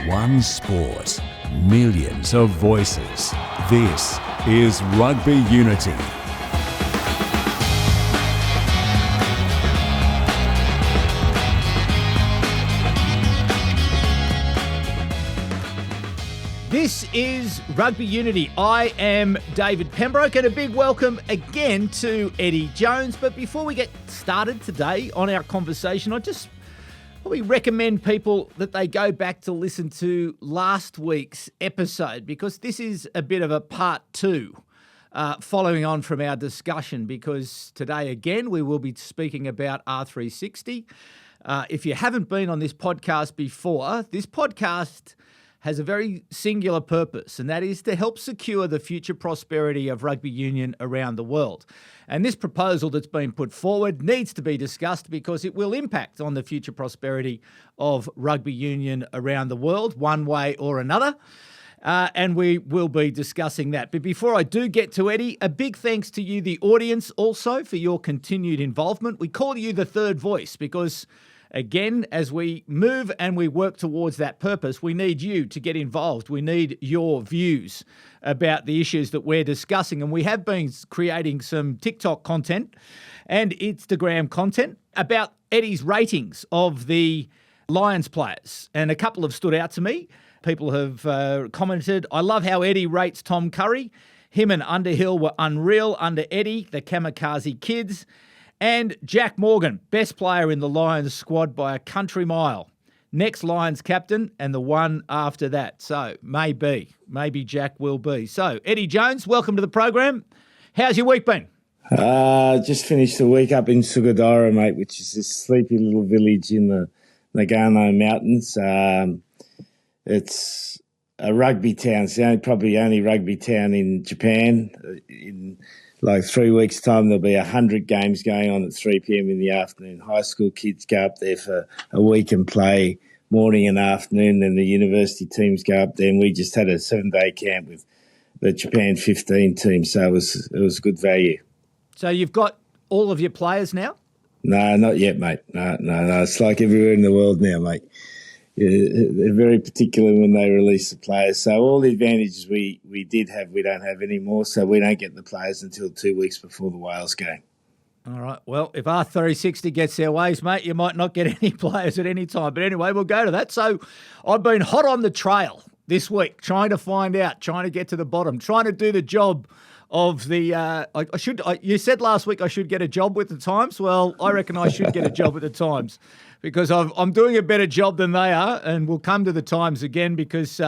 One sport, millions of voices. This is Rugby Unity. This is Rugby Unity. I am David Pembroke, and a big welcome again to Eddie Jones. But before we get started today on our conversation, I just probably recommend people that they go back to listen to last week's episode, because this is a bit of a part two, following on from our discussion, because today again we will be speaking about R360. If you haven't been on this podcast before, this podcast has a very singular purpose, and that is to help secure the future prosperity of rugby union around the world. And this proposal that's been put forward needs to be discussed because it will impact on the future prosperity of rugby union around the world, one way or another. And we will be discussing that. But before I do get to Eddie, a big thanks to you, the audience, also for your continued involvement. We call you the third voice because, again, as we move and we work towards that purpose, we need you to get involved. We need your views about the issues that we're discussing. And we have been creating some TikTok content and Instagram content about Eddie's ratings of the Lions players. And a couple have stood out to me. People have commented, I love how Eddie rates Tom Curry. Him and Underhill were unreal under Eddie, the Kamikaze Kids. And Jack Morgan, best player in the Lions squad by a country mile. Next Lions captain and the one after that. So maybe Jack will be. So Eddie Jones, welcome to the program. How's your week been? Just finished the week up in Sugadara, mate, which is this sleepy little village in the Nagano Mountains. It's a rugby town. It's probably the only rugby town in Japan. In like 3 weeks' time, there'll be 100 games going on at 3 p.m. in the afternoon. High school kids go up there for a week and play morning and afternoon. Then the university teams go up there, and we just had a 7-day camp with the Japan 15 team, so it was good value. So you've got all of your players now? No, not yet, mate. No. It's like everywhere in the world now, mate. They're very particular when they release the players. So all the advantages we did have, we don't have anymore. So we don't get the players until 2 weeks before the Wales game. All right. Well, if R360 gets their ways, mate, you might not get any players at any time. But anyway, we'll go to that. So I've been hot on the trail this week, trying to find out, trying to get to the bottom, trying to do the job of the you said last week I should get a job with the Times. Well, I reckon I should get a job with the Times because I'm doing a better job than they are, and we'll come to the Times again because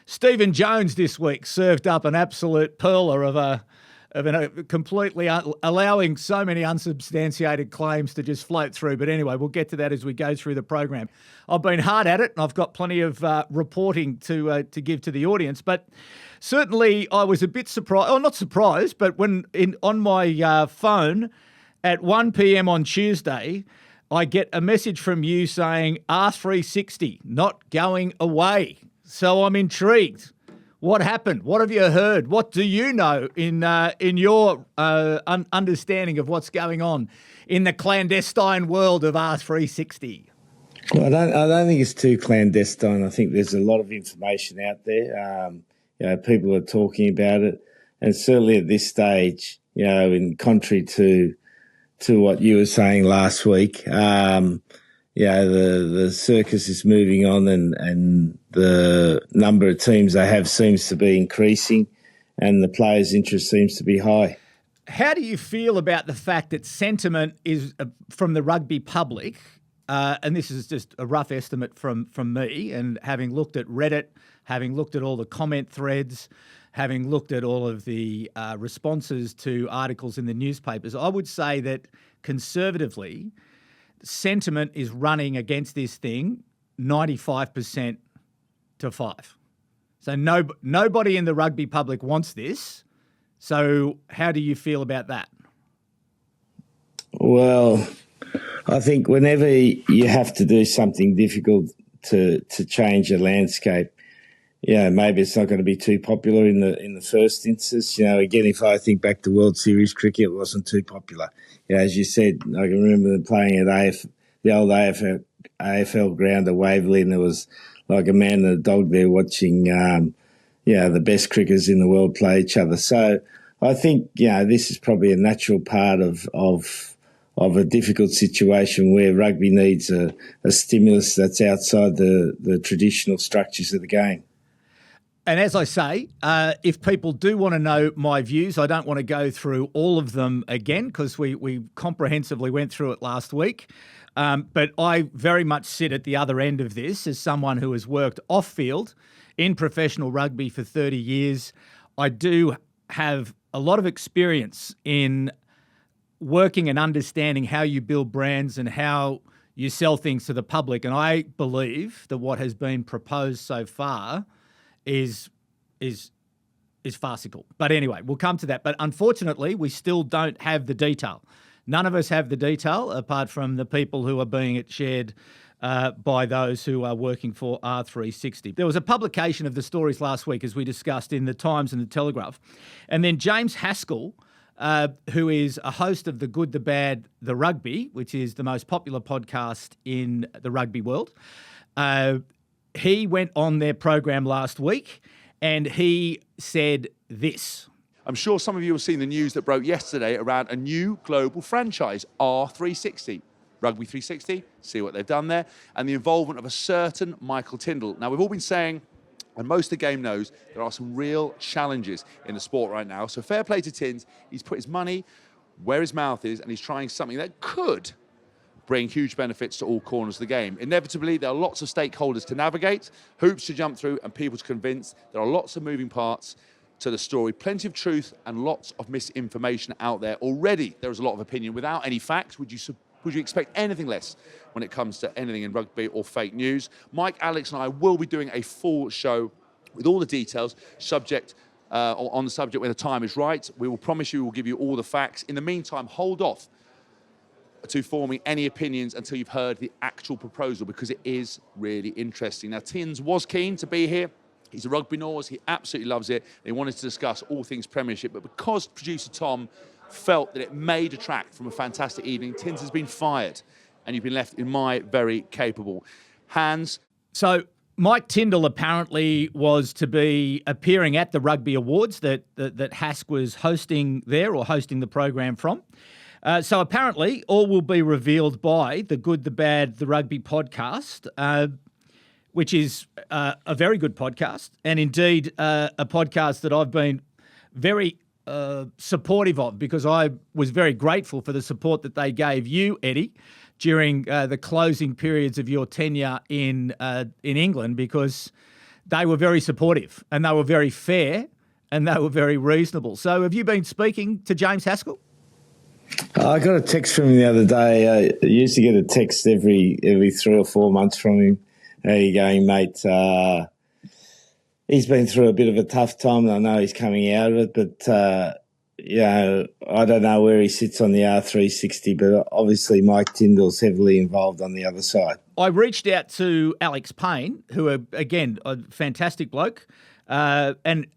Stephen Jones this week served up an absolute perler of a completely allowing so many unsubstantiated claims to just float through. But anyway, we'll get to that as we go through the program. I've been hard at it, and I've got plenty of reporting to give to the audience. But certainly, I was a bit surprised, or not surprised, but when on my phone at 1 p.m. on Tuesday, I get a message from you saying R360 not going away. So I'm intrigued. What happened? What have you heard? What do you know in your understanding of what's going on in the clandestine world of R360? Well, I don't think it's too clandestine. I think there's a lot of information out there. People are talking about it, and certainly at this stage, in contrary to what you were saying last week, the circus is moving on, and the number of teams they have seems to be increasing, and the players' interest seems to be high. How do you feel about the fact that sentiment is from the rugby public, and this is just a rough estimate from me, and having looked at Reddit, having looked at all the comment threads, having looked at all of the responses to articles in the newspapers, I would say that conservatively, sentiment is running against this thing 95% to 5. So nobody in the rugby public wants this. So how do you feel about that? Well, I think whenever you have to do something difficult to change a landscape, maybe it's not going to be too popular in the first instance. Again, if I think back to World Series cricket, it wasn't too popular. As you said, I can remember them playing at the old AFL ground at Waverley, and there was like a man and a dog there watching, the best cricketers in the world play each other. So I think, this is probably a natural part of a difficult situation where rugby needs a stimulus that's outside the traditional structures of the game. And as I say, if people do want to know my views, I don't want to go through all of them again because we comprehensively went through it last week. But I very much sit at the other end of this as someone who has worked off-field in professional rugby for 30 years. I do have a lot of experience in working and understanding how you build brands and how you sell things to the public. And I believe that what has been proposed so far is farcical. But anyway, we'll come to that. But unfortunately, we still don't have the detail. None of us have the detail apart from the people who are being shared by those who are working for R360. There was a publication of the stories last week, as we discussed, in the Times and the Telegraph. And then James Haskell, who is a host of The Good, the Bad, the Rugby, which is the most popular podcast in the rugby world, he went on their program last week and he said this. I'm sure some of you have seen the news that broke yesterday around a new global franchise, R360. Rugby 360, see what they've done there, and the involvement of a certain Michael Tindall. Now, we've all been saying, and most of the game knows, there are some real challenges in the sport right now. So fair play to Tins. He's put his money where his mouth is, and he's trying something that could bring huge benefits to all corners of the game. Inevitably, there are lots of stakeholders to navigate, hoops to jump through, and people to convince. There are lots of moving parts to the story, plenty of truth and lots of misinformation out there. Already, there is a lot of opinion without any facts. Would you expect anything less when it comes to anything in rugby or fake news? Mike, Alex, and I will be doing a full show with all the details, on the subject when the time is right. We will promise you we'll give you all the facts. In the meantime, hold off to forming any opinions until you've heard the actual proposal, because it is really interesting. Now, Tins was keen to be here. He's a rugby nose. He absolutely loves it. He wanted to discuss all things Premiership, but because producer Tom felt that it may detract from a fantastic evening, Tins has been fired, and you've been left in my very capable hands. So Mike Tindall apparently was to be appearing at the Rugby Awards that Hask was hosting there, or hosting the program from. So apparently all will be revealed by the Good, the Bad, the Rugby podcast, which is a very good podcast, and indeed a podcast that I've been very supportive of, because I was very grateful for the support that they gave you, Eddie, during the closing periods of your tenure in England, because they were very supportive and they were very fair and they were very reasonable. So have you been speaking to James Haskell? I got a text from him the other day. I used to get a text every 3 or 4 months from him. How you going, mate? He's been through a bit of a tough time, and I know he's coming out of it, but, I don't know where he sits on the R360, but obviously Mike Tindall's heavily involved on the other side. I reached out to Alex Payne, who, again, a fantastic bloke, and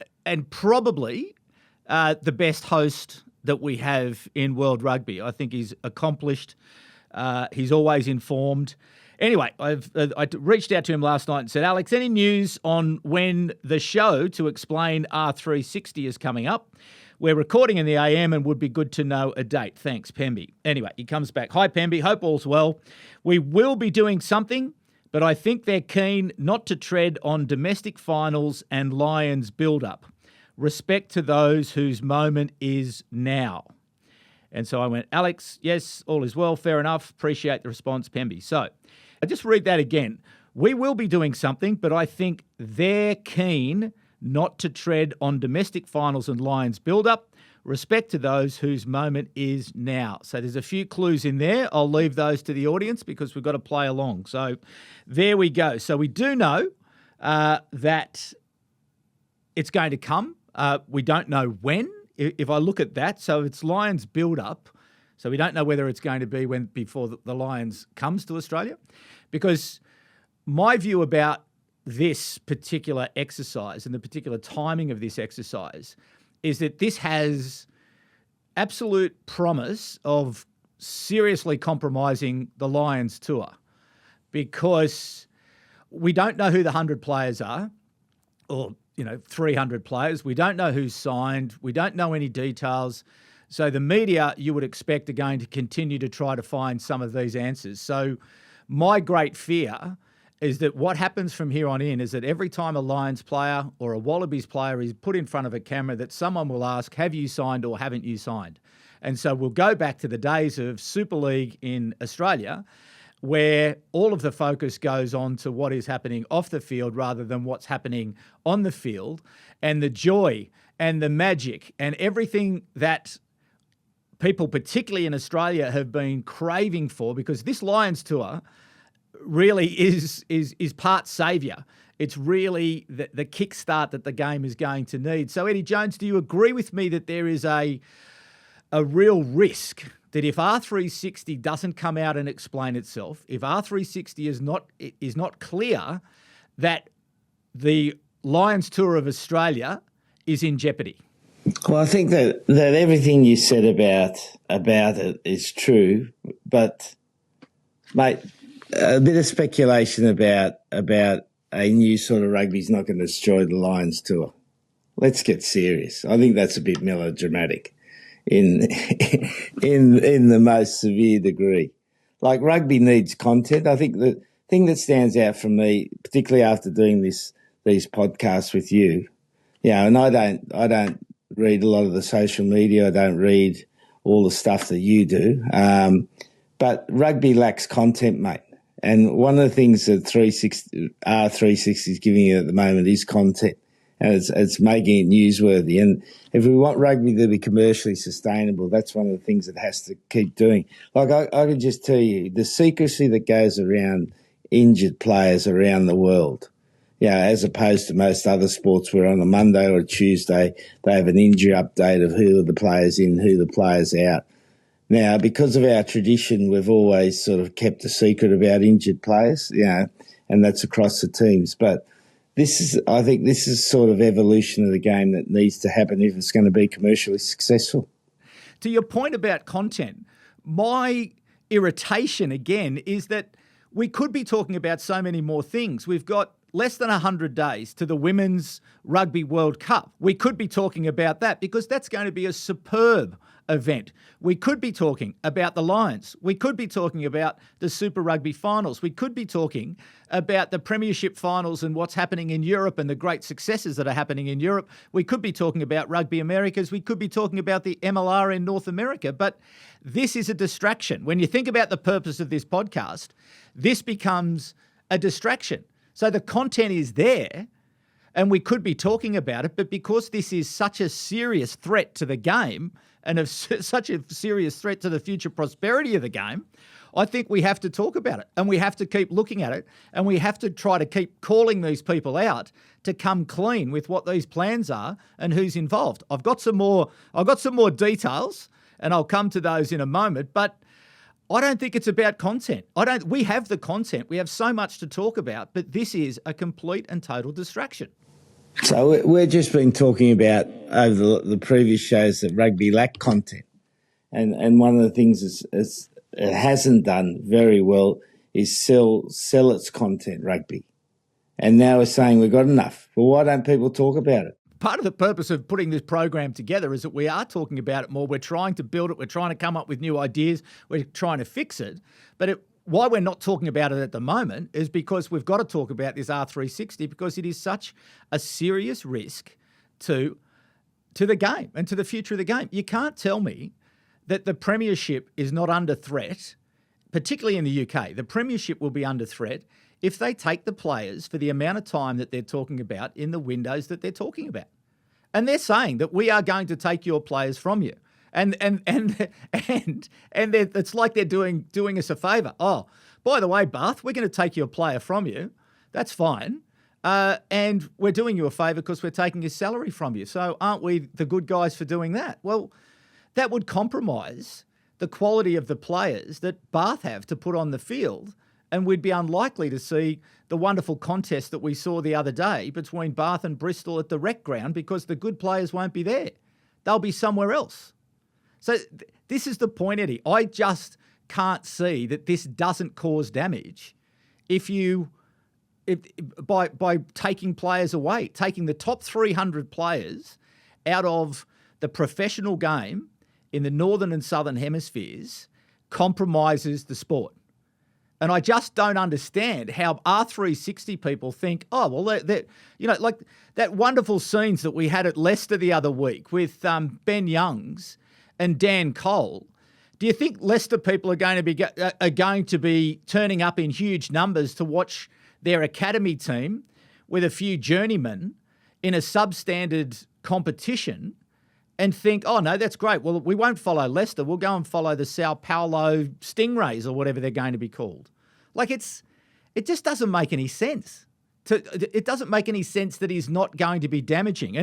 probably the best host that we have in world rugby. I think he's accomplished. He's always informed. Anyway, I reached out to him last night and said, Alex, any news on when the show to explain R360 is coming up? We're recording in the AM and would be good to know a date. Thanks, Pemby. Anyway, he comes back. Hi, Pemby. Hope all's well. We will be doing something, but I think they're keen not to tread on domestic finals and Lions build-up. Respect to those whose moment is now. And so I went, Alex, yes, all is well. Fair enough. Appreciate the response, Pemby. So I just read that again. We will be doing something, but I think they're keen not to tread on domestic finals and Lions build-up. Respect to those whose moment is now. So there's a few clues in there. I'll leave those to the audience because we've got to play along. So there we go. So we do know that it's going to come. We don't know when. If I look at that, so it's Lions build-up. So we don't know whether it's going to be before the Lions comes to Australia. Because my view about this particular exercise and the particular timing of this exercise is that this has absolute promise of seriously compromising the Lions tour, because We don't know who the 100 players are, or 300 players. We don't know who's signed. We don't know any details. So the media, you would expect, are going to continue to try to find some of these answers. So my great fear is that what happens from here on in is that every time a Lions player or a Wallabies player is put in front of a camera, that someone will ask, have you signed or haven't you signed? And so we'll go back to the days of Super League in Australia, where all of the focus goes on to what is happening off the field rather than what's happening on the field, and the joy and the magic and everything that people, particularly in Australia, have been craving for, because this Lions tour really is part saviour. It's really the kickstart that the game is going to need. So, Eddie Jones, do you agree with me that there is a real risk that if R360 doesn't come out and explain itself, if R360 is not clear, that the Lions Tour of Australia is in jeopardy? Well, I think that everything you said about it is true, but, mate, a bit of speculation about a new sort of rugby is not going to destroy the Lions Tour. Let's get serious. I think that's a bit melodramatic in the most severe degree. Like, rugby needs content. I think the thing that stands out for me, particularly after doing these podcasts with you, and I don't read a lot of the social media. I don't read all the stuff that you do. But rugby lacks content, mate. And one of the things that R360 is giving you at the moment is content. And it's making it newsworthy. And if we want rugby to be commercially sustainable, that's one of the things it has to keep doing. Like, I can just tell you, the secrecy that goes around injured players around the world, as opposed to most other sports where on a Monday or a Tuesday they have an injury update of who are the players in, who the players out. Now, because of our tradition, we've always sort of kept a secret about injured players, and that's across the teams. But I think this is sort of evolution of the game that needs to happen if it's going to be commercially successful. To your point about content, my irritation again is that we could be talking about so many more things. We've got less than 100 days to the Women's Rugby World Cup. We could be talking about that because that's going to be a superb event. We could be talking about the Lions. We could be talking about the Super Rugby finals. We could be talking about the Premiership finals and what's happening in Europe and the great successes that are happening in Europe. We could be talking about Rugby Americas. We could be talking about the MLR in North America. But this is a distraction. When you think about the purpose of this podcast, this becomes a distraction. So the content is there and we could be talking about it, but because this is such a serious threat to the game and of such a serious threat to the future prosperity of the game, I think we have to talk about it and we have to keep looking at it and we have to try to keep calling these people out to come clean with what these plans are and who's involved. I've got some more details and I'll come to those in a moment, but I don't think it's about content. We have the content. We have so much to talk about, but this is a complete and total distraction. So we've just been talking about over the previous shows that rugby lack content. And one of the things it hasn't done very well is sell its content, rugby. And now we're saying we've got enough. Well, why don't people talk about it? Part of the purpose of putting this program together is that we are talking about it more. We're trying to build it. We're trying to come up with new ideas. We're trying to fix it. But why we're not talking about it at the moment is because we've got to talk about this R360 because it is such a serious risk to the game and to the future of the game. You can't tell me that the Premiership is not under threat, particularly in the UK. The Premiership will be under threat if they take the players for the amount of time that they're talking about in the windows that they're talking about. And they're saying that we are going to take your players from you. And it's like they're doing us a favour. Oh, by the way, Bath, we're going to take your player from you. That's fine. And we're doing you a favour because we're taking his salary from you. So aren't we the good guys for doing that? Well, that would compromise the quality of the players that Bath have to put on the field, and we'd be unlikely to see the wonderful contest that we saw the other day between Bath and Bristol at the rec ground because the good players won't be there. They'll be somewhere else. So this is the point, Eddie. I just can't see that this doesn't cause damage if you by taking players away, taking the top 300 players out of the professional game in the northern and southern hemispheres compromises the sport. And I just don't understand how R360 people think, oh, well, like that wonderful scenes that we had at Leicester the other week with Ben Youngs and Dan Cole. Do you think Leicester people are going to be turning up in huge numbers to watch their academy team with a few journeymen in a substandard competition and think, oh, no, that's great. Well, we won't follow Leicester. We'll go and follow the Sao Paulo Stingrays or whatever they're going to be called. Like it just doesn't make any sense. It doesn't make any sense that he's not going to be damaging.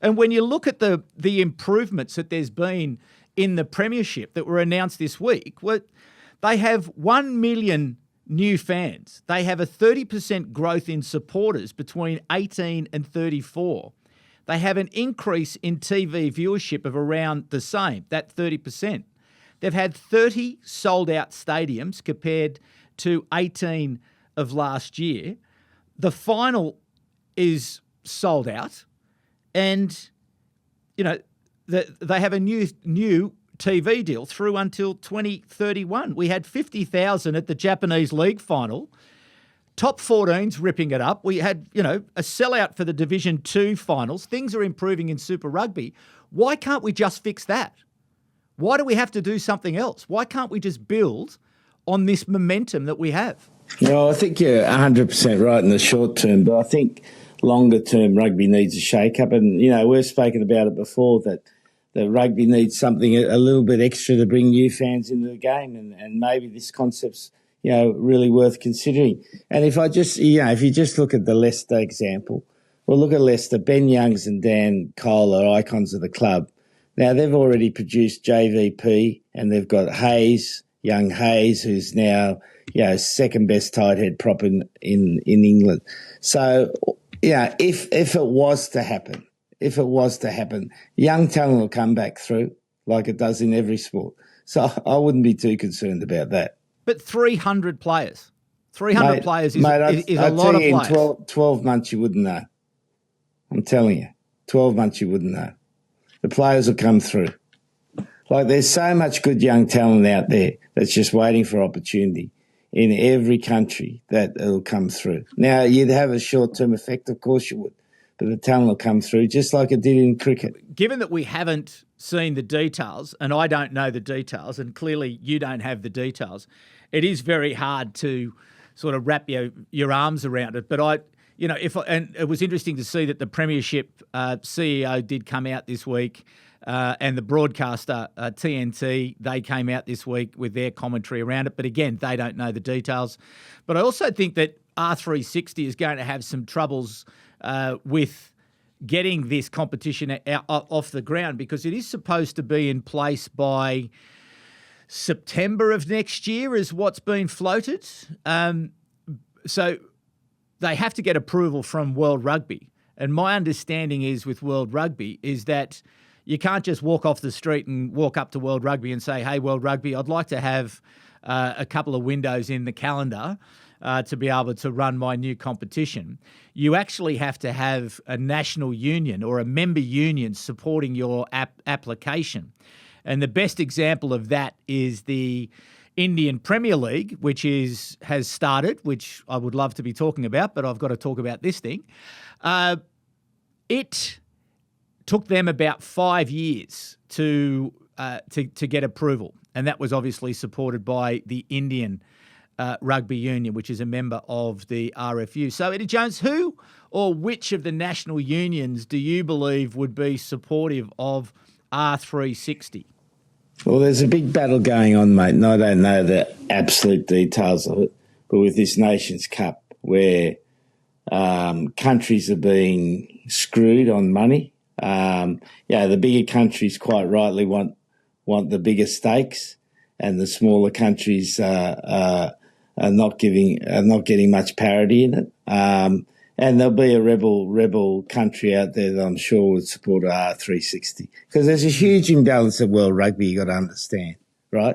And when you look at the improvements that there's been in the Premiership that were announced this week, they have 1 million new fans. They have a 30% growth in supporters between 18 and 34. They have an increase in TV viewership of around the same, that 30%. They've had 30 sold-out stadiums compared to 18 of last year. The final is sold out, and they have a new TV deal through until 2031. We had 50,000 at the Japanese League final. Top 14's ripping it up. We had, a sellout for the Division 2 finals. Things are improving in Super Rugby. Why can't we just fix that? Why do we have to do something else? Why can't we just build on this momentum that we have? No, I think you're 100% right in the short term, but I think longer term rugby needs a shake-up. And, we've spoken about it before that rugby needs something a little bit extra to bring new fans into the game, and maybe this concept's really worth considering. And if you just look at the Leicester example, well, look at Leicester. Ben Youngs and Dan Cole are icons of the club. Now, they've already produced JVP, and they've got young Hayes, who's now, second best tight head prop in England. So, if it was to happen, young talent will come back through like it does in every sport. So I wouldn't be too concerned about that. But 300 players. 300 players is a lot of players. In 12 months you wouldn't know. I'm telling you, 12 months you wouldn't know. The players will come through. Like there's so much good young talent out there that's just waiting for opportunity in every country that it'll come through. Now, you'd have a short-term effect, of course you would, but the talent will come through just like it did in cricket. Given that we haven't seen the details, and I don't know the details, and clearly you don't have the details, it is very hard to sort of wrap your arms around it. But and it was interesting to see that the Premiership CEO did come out this week, and the broadcaster TNT, they came out this week with their commentary around it. But again, they don't know the details. But I also think that R360 is going to have some troubles with getting this competition off the ground, because it is supposed to be in place by September of next year is what's been floated. So they have to get approval from World Rugby. And my understanding is with World Rugby is that you can't just walk off the street and walk up to World Rugby and say, hey, World Rugby, I'd like to have a couple of windows in the calendar to be able to run my new competition. You actually have to have a national union or a member union supporting your application. And the best example of that is the Indian Premier League, which has started, which I would love to be talking about, but I've got to talk about this thing. It took them about 5 years to get approval, and that was obviously supported by the Indian Rugby Union, which is a member of the RFU. So, Eddie Jones, who or which of the national unions do you believe would be supportive of R360? Well, there's a big battle going on, mate, and I don't know the absolute details of it, but with this Nations Cup where countries are being screwed on money. The bigger countries quite rightly want the bigger stakes, and the smaller countries are not getting much parity in it. And there'll be a rebel country out there that I'm sure would support R360, because there's a huge imbalance at World Rugby you got to understand, right?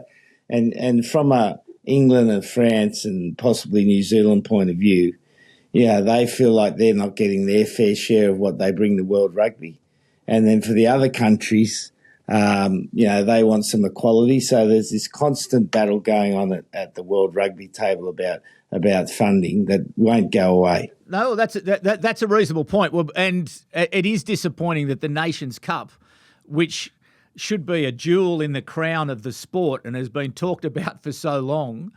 And from a England and France and possibly New Zealand point of view, they feel like they're not getting their fair share of what they bring to World Rugby. And then for the other countries, they want some equality. So there's this constant battle going on at the World Rugby table about funding that won't go away. No, that's a reasonable point. Well, and it is disappointing that the Nations Cup, which should be a jewel in the crown of the sport and has been talked about for so long,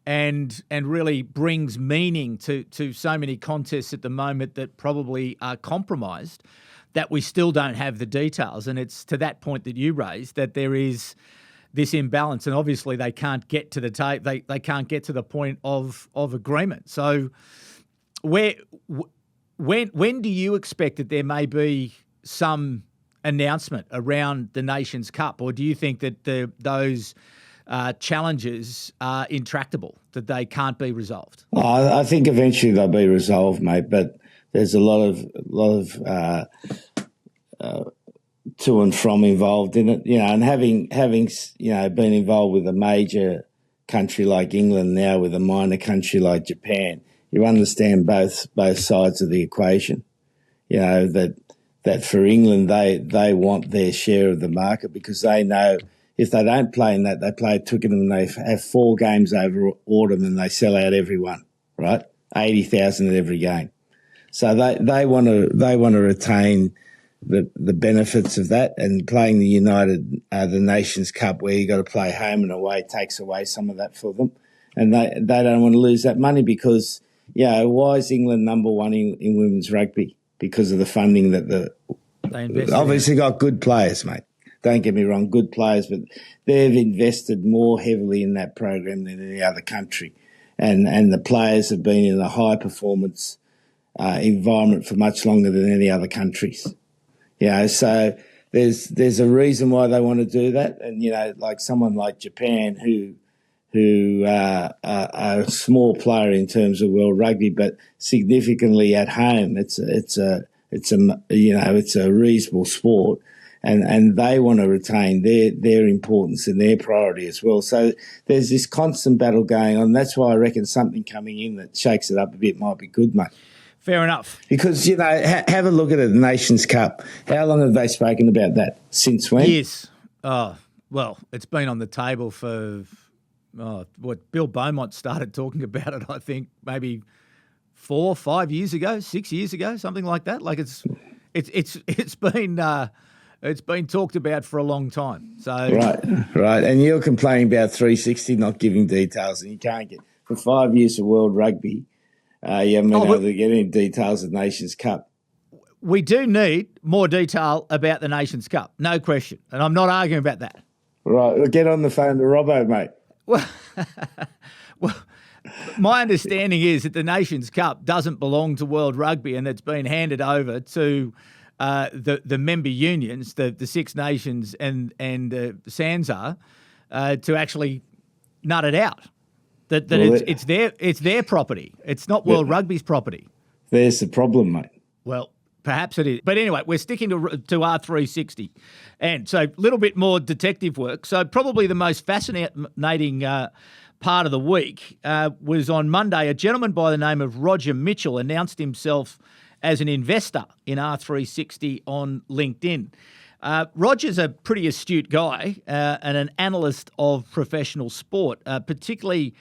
and really brings meaning to so many contests at the moment that probably are compromised, that we still don't have the details. And it's to that point that you raised that there is this imbalance, and obviously they can't get to the they can't get to the point of agreement. So when do you expect that there may be some announcement around the Nations Cup, or do you think that those challenges are intractable, that they can't be resolved? I think eventually they'll be resolved, mate. But there's a lot of to and from involved in it, and having been involved with a major country like England now, with a minor country like Japan, you understand both sides of the equation. That for England they want their share of the market, because they know if they don't play in that, they play Twickenham and they have 4 games over autumn and they sell out everyone, right? 80,000 at every game. So they want to retain the benefits of that, and playing the Nations Cup, where you got to play home and away, takes away some of that for them, and they don't want to lose that money, because why is England number one in women's rugby? Because of the funding that they obviously got good players, mate. Don't get me wrong, good players, but they've invested more heavily in that program than any other country, and the players have been in a high performance environment for much longer than any other countries. So there's a reason why they want to do that, and like someone like Japan, who are a small player in terms of world rugby, but significantly at home, it's a reasonable sport, and they want to retain their importance and their priority as well. So there's this constant battle going on. That's why I reckon something coming in that shakes it up a bit might be good, mate. Fair enough. Because, have a look at it, the Nations Cup. How long have they spoken about that? Since when? Years. Oh, well, it's been on the table for, Bill Beaumont started talking about it, I think, maybe 4 or 5 years ago, 6 years ago, something like that. Like it's been talked about for a long time. So Right. And you're complaining about 360 not giving details, and you can't get, for 5 years of World Rugby, you haven't been able to get any details of the Nations Cup. We do need more detail about the Nations Cup, no question. And I'm not arguing about that. Right. Well, get on the phone to Robbo, mate. Well, my understanding is that the Nations Cup doesn't belong to World Rugby, and it's been handed over to the member unions, the Six Nations and SANZAR, to actually nut it out. It's their property. It's not World Rugby's property. There's the problem, mate. Well, perhaps it is. But anyway, we're sticking to R360. And so a little bit more detective work. So probably the most fascinating part of the week was on Monday. A gentleman by the name of Roger Mitchell announced himself as an investor in R360 on LinkedIn. Roger's a pretty astute guy and an analyst of professional sport, particularly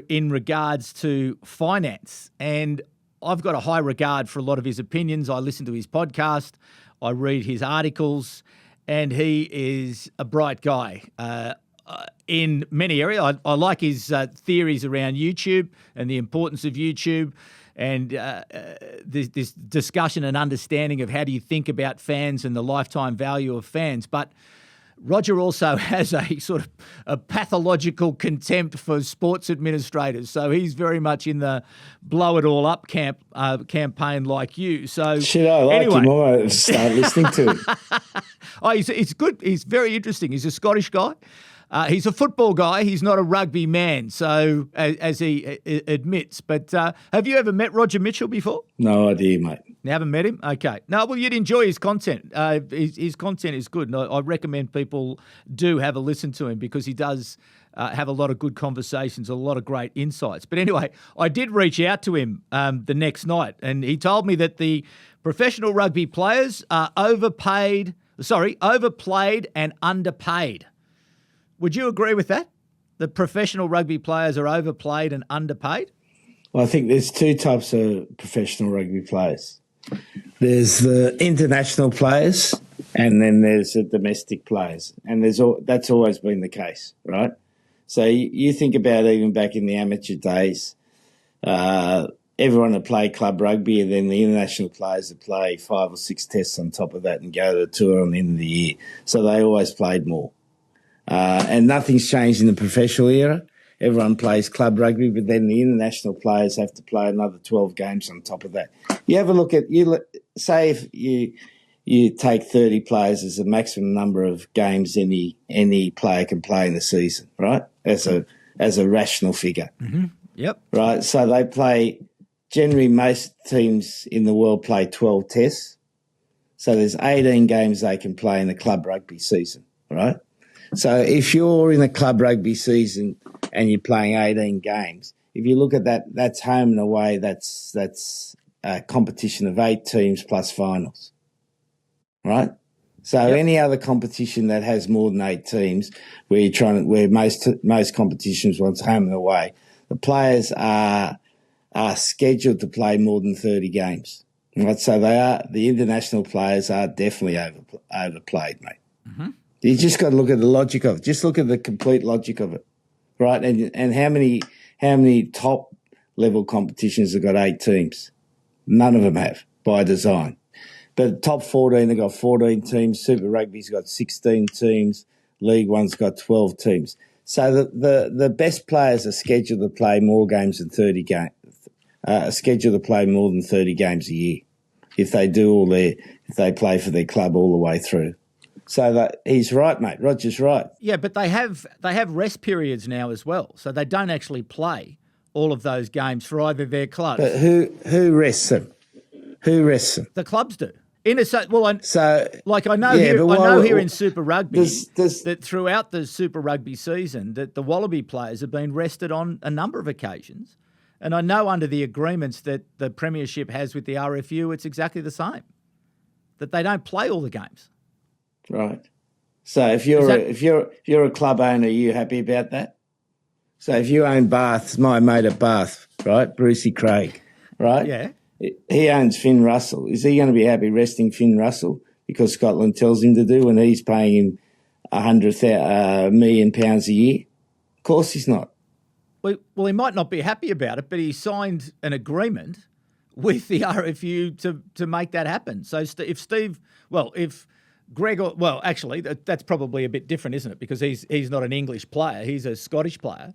in regards to finance. And I've got a high regard for a lot of his opinions. I listen to his podcast, I read his articles, and he is a bright guy in many areas. I like his theories around YouTube and the importance of YouTube, and this discussion and understanding of how do you think about fans and the lifetime value of fans. But Roger also has a sort of a pathological contempt for sports administrators. So he's very much in the blow it all up campaign like you. So shit, I like him. I might start listening to him. He's good. He's very interesting. He's a Scottish guy. He's a football guy. He's not a rugby man, so as he admits. But have you ever met Roger Mitchell before? No idea, mate. You haven't met him? Okay. No, well, you'd enjoy his content. His content is good, and I recommend people do have a listen to him because he does have a lot of good conversations, a lot of great insights. But anyway, I did reach out to him the next night, and he told me that the professional rugby players are overplayed and underpaid. Would you agree with that? The professional rugby players are overplayed and underpaid? Well, I think there's two types of professional rugby players. There's the international players, and then there's the domestic players, and that's always been the case, right? So you think about even back in the amateur days, everyone would play club rugby, and then the international players would play 5 or 6 tests on top of that and go to a tour on the end of the year. So they always played more. And nothing's changed in the professional era. Everyone plays club rugby, but then the international players have to play another 12 games on top of that. You have a look at, say if you take 30 players as the maximum number of games any player can play in the season, right? As a rational figure. Mm-hmm. Yep. Right, so they play, generally most teams in the world play 12 tests. So there's 18 games they can play in the club rugby season, right? So if you're in a club rugby season and you're playing 18 games, if you look at that, that's home and away, that's a competition of 8 teams plus finals, right? So any other competition that has more than 8 teams, where most competitions wants home and away, the players are scheduled to play more than 30 games, right? So the international players are definitely overplayed, mate. Mm-hmm. You just got to look at the logic of it. Just look at the complete logic of it, right? And how many top level competitions have got 8 teams? None of them have by design. But top 14 have got 14 teams. Super Rugby's got 16 teams. League One's got 12 teams. So the best players are scheduled to play more games than 30 games. Scheduled to play more than 30 games a year if they play for their club all the way through. So he's right, mate. Roger's right. Yeah, but they have rest periods now as well, so they don't actually play all of those games for either their clubs. But who rests them? Who rests them? The clubs do. I know here here in Super Rugby does that throughout the Super Rugby season that the Wallaby players have been rested on a number of occasions, and I know under the agreements that the Premiership has with the RFU, it's exactly the same. That they don't play all the games. Right. So if you're a club owner, are you happy about that? So if you own Bath, my mate at Bath, right, Brucey Craig, right? Yeah. He owns Finn Russell. Is he going to be happy resting Finn Russell because Scotland tells him to do when he's paying him £100 million a year? Of course he's not. Well, he might not be happy about it, but he signed an agreement with the RFU to make that happen. So if Gregor, actually, that's probably a bit different, isn't it? Because he's not an English player; he's a Scottish player.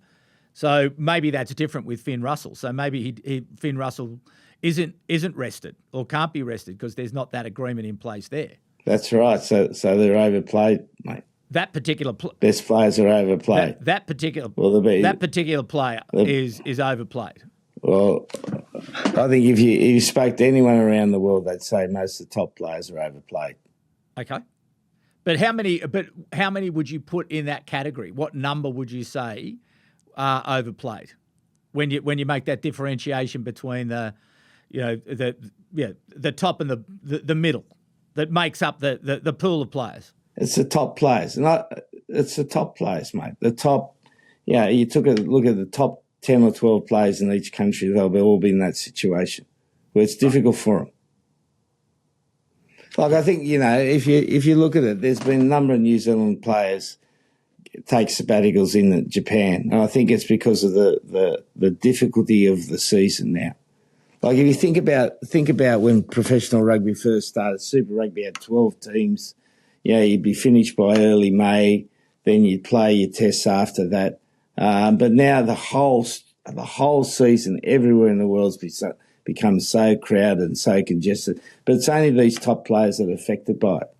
So maybe that's different with Finn Russell. So maybe Finn Russell isn't rested or can't be rested because there's not that agreement in place there. That's right. So they're overplayed, mate. That particular best players are overplayed. That particular player is overplayed. Well, I think if you spoke to anyone around the world, they'd say most of the top players are overplayed. Okay. But how many would you put in that category? What number would you say are overplayed when you make that differentiation between the top and the middle that makes up the pool of players? It's the top players. It's the top players, mate. The top, you took a look at the top 10 or 12 players in each country, they'll all be in that situation where it's difficult for them. Like I think, if you look at it, there's been a number of New Zealand players take sabbaticals in Japan, and I think it's because of the difficulty of the season now. Like if you think about when professional rugby first started, Super Rugby had 12 teams. You'd be finished by early May, then you'd play your tests after that. But now the whole season everywhere in the world's become so crowded and so congested. But it's only these top players that are affected by it.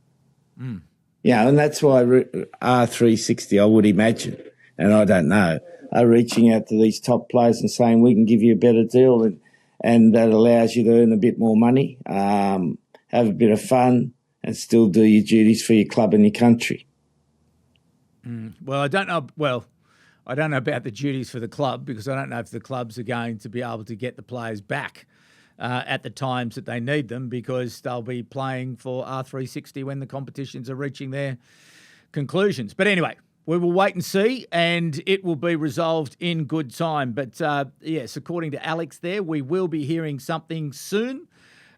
Mm. And that's why R360, I would imagine, and I don't know, are reaching out to these top players and saying we can give you a better deal and that allows you to earn a bit more money, have a bit of fun and still do your duties for your club and your country. Well, I don't know. Well, I don't know about the duties for the club because I don't know if the clubs are going to be able to get the players back at the times that they need them because they'll be playing for R360 when the competitions are reaching their conclusions. But anyway, we will wait and see, and it will be resolved in good time. But yes, according to Alex there, we will be hearing something soon.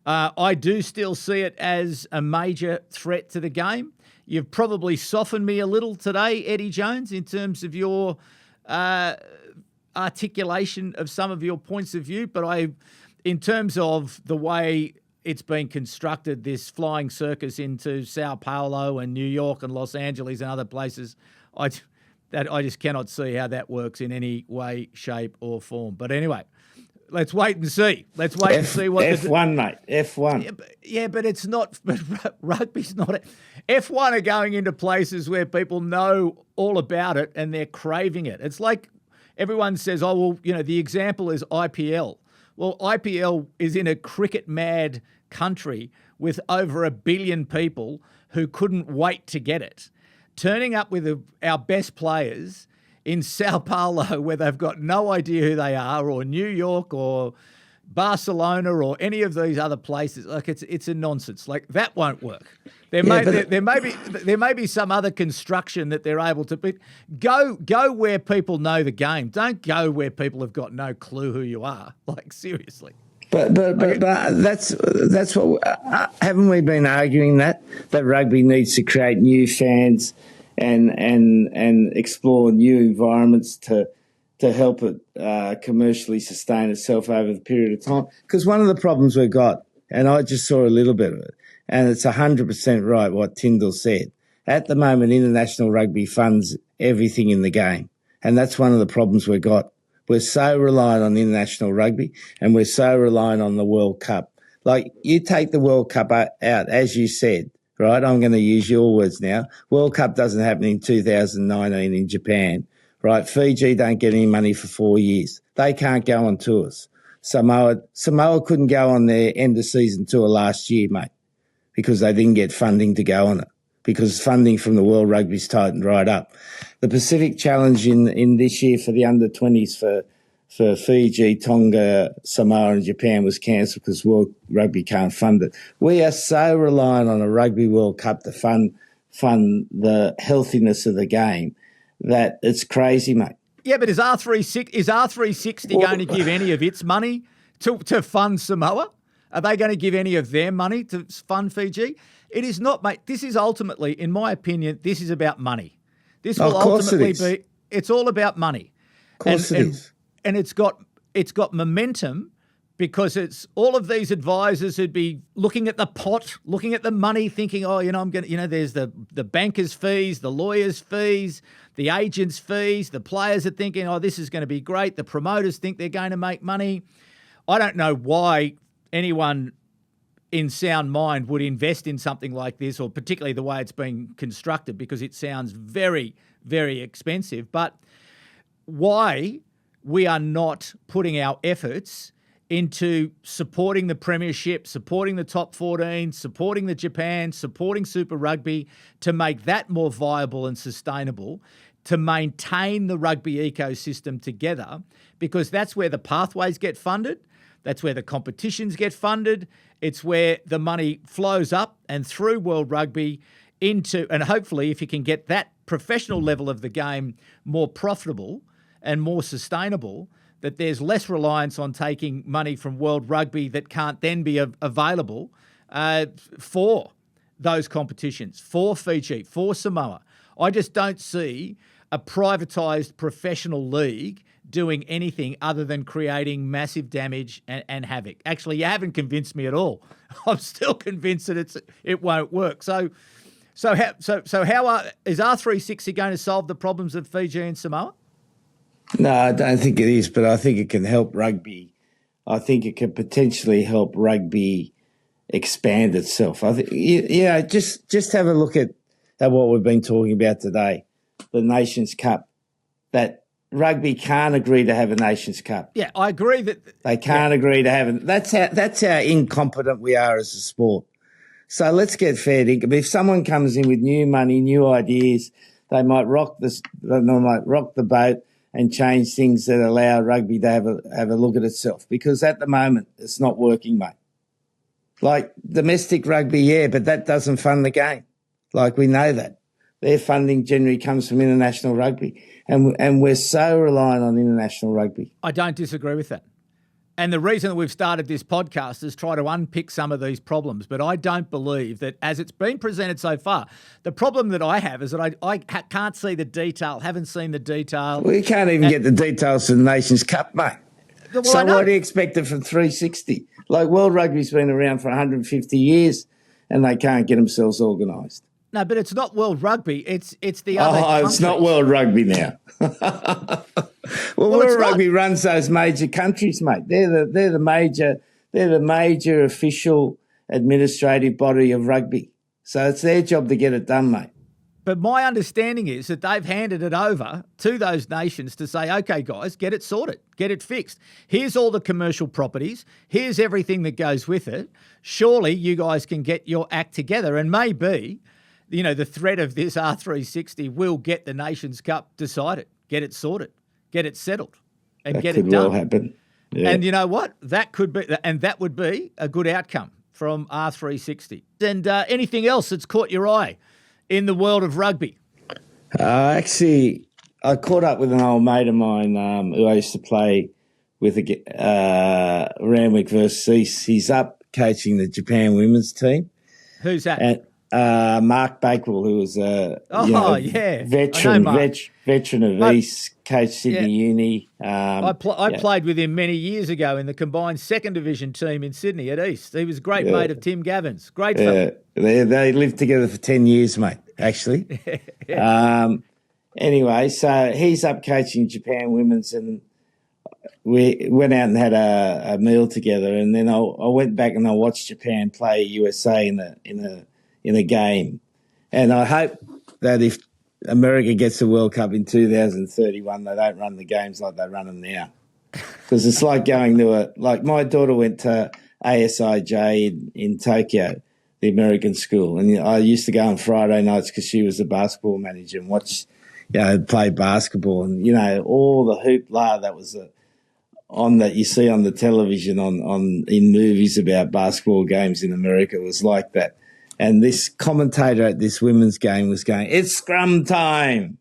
I do still see it as a major threat to the game. You've probably softened me a little today, Eddie Jones, in terms of your articulation of some of your points of view. But in terms of the way it's been constructed, this flying circus into Sao Paulo and New York and Los Angeles and other places, I just cannot see how that works in any way, shape or form. But anyway, let's wait and see. Let's wait and see what F1, mate. F1. Yeah, but it's not. But rugby's not. F1 are going into places where people know all about it and they're craving it. It's like everyone says, "Oh, well, the example is IPL." Well, IPL is in a cricket-mad country with over 1 billion people who couldn't wait to get it. Turning up with our best players in Sao Paulo where they've got no idea who they are, or New York or Barcelona or any of these other places, like it's a nonsense. Like that won't work. There may be some other construction that they're able to, but go where people know the game. Don't go where people have got no clue who you are. Like seriously. But that's what haven't we been arguing that rugby needs to create new fans and explore new environments to help it commercially sustain itself over the period of time? Because one of the problems we've got, and I just saw a little bit of it, and it's 100% right what Tyndall said. At the moment, international rugby funds everything in the game, and that's one of the problems we've got. We're so reliant on international rugby and we're so reliant on the World Cup. Like, you take the World Cup out, as you said, right? I'm going to use your words now. World Cup doesn't happen in 2019 in Japan, right? Fiji don't get any money for 4 years. They can't go on tours. Samoa couldn't go on their end of season tour last year, mate, because they didn't get funding to go on it, because funding from the World Rugby's tightened right up. The Pacific Challenge in this year for the under-20s for Fiji, Tonga, Samoa and Japan was cancelled because World Rugby can't fund it. We are so reliant on a Rugby World Cup to fund the healthiness of the game that it's crazy, mate. Yeah, but is R360 going to give any of its money to fund Samoa? Are they going to give any of their money to fund Fiji? It is not, mate. This is ultimately, in my opinion, this is about money. This will ultimately be. It's all about money. Of course it is. And it's got momentum because it's all of these advisors who'd be looking at the pot, looking at the money, thinking, oh, I'm going to, there's the bankers' fees, the lawyers' fees, the agents' fees. The players are thinking, oh, this is going to be great. The promoters think they're going to make money. I don't know why anyone in sound mind would invest in something like this, or particularly the way it's being constructed, because it sounds very, very expensive. But why we are not putting our efforts into supporting the Premiership, supporting the top 14, supporting the Japan, supporting Super Rugby to make that more viable and sustainable, to maintain the rugby ecosystem together, because that's where the pathways get funded. That's where the competitions get funded. It's where the money flows up and through World Rugby into, and hopefully if you can get that professional level of the game more profitable and more sustainable, that there's less reliance on taking money from World Rugby that can't then be available for those competitions, for Fiji, for Samoa. I just don't see a privatised professional league doing anything other than creating massive damage and havoc. Actually, you haven't convinced me at all. I'm still convinced that it won't work. So is R360 going to solve the problems of Fiji and Samoa? No, I don't think it is, but I think it can help rugby. I think it can potentially help rugby expand itself. I think, just have a look at what we've been talking about today, the Nations Cup, that rugby can't agree to have a Nations Cup. Yeah, I agree that they can't agree to have it. That's how incompetent we are as a sport. So let's get fair dinkum. If someone comes in with new money, new ideas, they might rock the boat and change things that allow rugby to have a look at itself, because at the moment it's not working, mate. Like domestic rugby, yeah, but that doesn't fund the game. Like, we know that. Their funding generally comes from international rugby, and we're so reliant on international rugby. I don't disagree with that. And the reason that we've started this podcast is try to unpick some of these problems. But I don't believe that, as it's been presented so far, the problem that I have is that I can't see the detail, haven't seen the detail. We can't even get the details for the Nations Cup, mate. Well, So what do you expect it from 360? Like, World Rugby's been around for 150 years and they can't get themselves organised. No, but it's not World Rugby. It's the other countries. It's not World Rugby now. World Rugby runs those major countries, mate. They're the major official administrative body of rugby. So it's their job to get it done, mate. But my understanding is that they've handed it over to those nations to say, okay, guys, get it sorted, get it fixed. Here's all the commercial properties. Here's everything that goes with it. Surely you guys can get your act together, and maybe, you know, the threat of this R360 will get the Nations Cup decided, get it sorted, get it settled, and that get it done. That could well happen. Yeah. And you know what? That could be, and that would be a good outcome from R360. And anything else that's caught your eye in the world of rugby? Actually, I caught up with an old mate of mine who I used to play with Randwick versus East. He's up coaching the Japan women's team. Who's that? And Mark Bakewell, who was veteran of East, coached Sydney Uni. I played with him many years ago in the combined second division team in Sydney at East. He was a great mate of Tim Gavin's. Great fella. They lived together for 10 years, mate, actually. Anyway, so he's up coaching Japan women's, and we went out and had a meal together, and then I went back and I watched Japan play USA in a game. And I hope that if America gets the World Cup in 2031, they don't run the games like they run them now. Because it's like going to like my daughter went to ASIJ in Tokyo, the American school. And I used to go on Friday nights because she was the basketball manager and watch, play basketball. And, all the hoopla that was on that you see on the television in movies about basketball games in America was like that. And this commentator at this women's game was going, "It's scrum time,"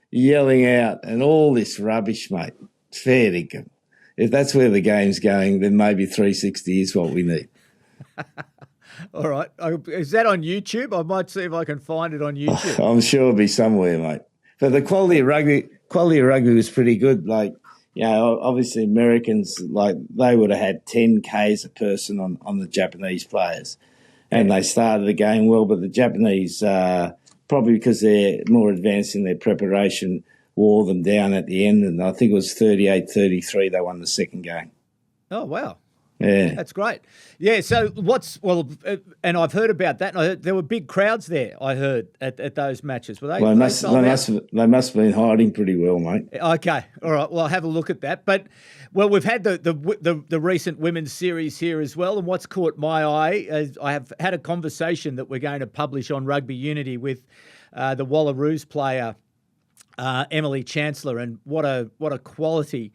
yelling out, and all this rubbish, mate. Fair dinkum. If that's where the game's going, then maybe 360 is what we need. All right. Is that on YouTube? I might see if I can find it on YouTube. I'm sure it'll be somewhere, mate. But the quality of rugby was pretty good. Like, obviously Americans, like, they would have had 10 Ks a person on the Japanese players. And they started the game well, but the Japanese, probably because they're more advanced in their preparation, wore them down at the end. And I think it was 38-33 they won the second game. Oh, wow. Yeah. That's great. Yeah, so and I've heard about that. And there were big crowds there, I heard, at those matches. Were they? Well, they must have been hiding pretty well, mate. Okay. All right. Well, I'll have a look at that. But, we've had the recent women's series here as well. And what's caught my eye is I have had a conversation that we're going to publish on Rugby Unity with the Wallaroos player, Emily Chancellor, and what a quality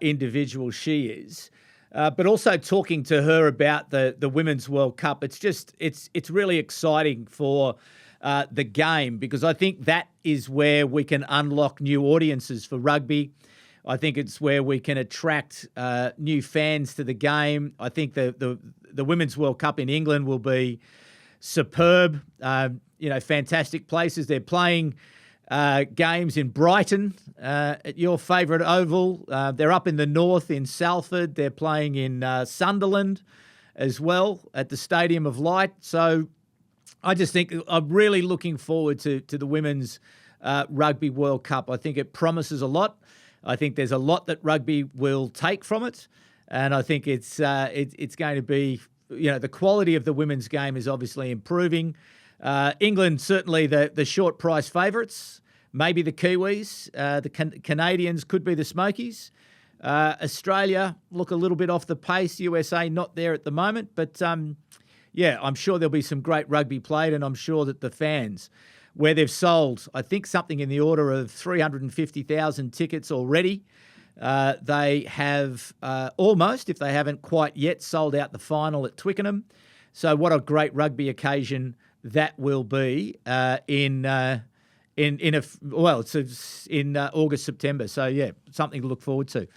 individual she is. But also talking to her about the Women's World Cup. It's really exciting for the game, because I think that is where we can unlock new audiences for rugby. I think it's where we can attract new fans to the game. I think the Women's World Cup in England will be superb. Fantastic places. They're playing games in Brighton, at your favourite oval. They're up in the north in Salford. They're playing in Sunderland as well at the Stadium of Light. So I just think I'm really looking forward to the Women's Rugby World Cup. I think it promises a lot. I think there's a lot that rugby will take from it. And I think it's going to be, the quality of the women's game is obviously improving. England, certainly the short price favourites, maybe the Kiwis. The Canadians could be the Smokies. Australia look a little bit off the pace. USA not there at the moment. But, I'm sure there'll be some great rugby played, and I'm sure that the fans where they've sold, I think, something in the order of 350,000 tickets already. They have almost, if they haven't quite yet, sold out the final at Twickenham. So what a great rugby occasion that will be in August, September. So, yeah, something to look forward to.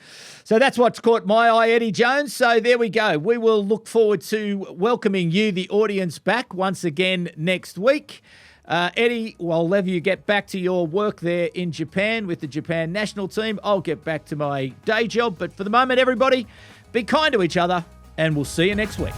So that's what's caught my eye, Eddie Jones. So there we go. We will look forward to welcoming you, the audience, back once again next week. Eddie, I'll let you get back to your work there in Japan with the Japan national team. I'll get back to my day job. But for the moment, everybody, be kind to each other, and we'll see you next week.